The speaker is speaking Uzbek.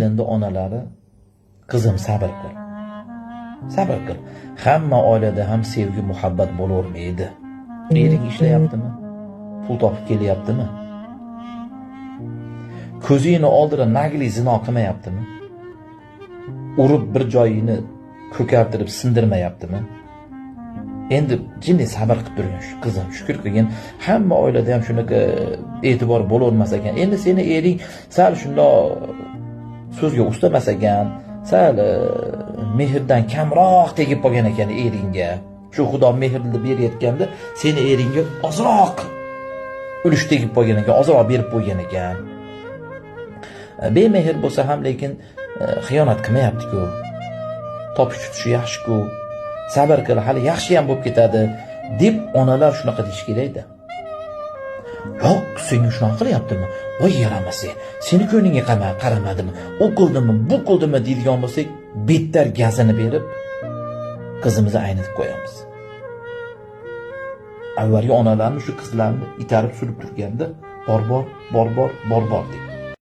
endi onalari qizim sabr qil. Sabr qil. Hamma oilada ham sevgi, muhabbat bo'lavermaydi. Ering ishlayaptimi? Pul topib kelyaptimi? Ko'zingni oldida nagli zino qilmayaptimi? Urib bir joyini ko'kartirib sindirmayaptimi? Endi jinni sabr qilib turgan shu qizim, shukr qilgin. Hamma oilada ham shunaqa e'tibor bo'lavermas ekan. Endi seni ering sal shundoq so'zga ustamas ekan, sal mehrdan kamroq tegib qolgan ekan eringga. Shu Xudo mehrni berayotganda seni eringga ozroq ulush tegib qolgan ekan, ozroq berib qo'ygan ekan. Bemehr bo'lsa ham lekin xiyonat qilmayapti-ku. Topish tutishi yaxshi-ku. Sabr qil, hali yaxshi ham bo'lib ketadi deb onalar shunaqa deyish kerak-da. Yo'q, senga shunaqa qilyaptimi? Voy yaramasa, seni ko'ningga qaramadimi? U qildimi, bu qildimi deydigan bo'lsak, bettar gazini berib qizimizni aynitib qo'yamiz. Avvalgi onalarni shu qizlarni itarib surib turganda, bor deb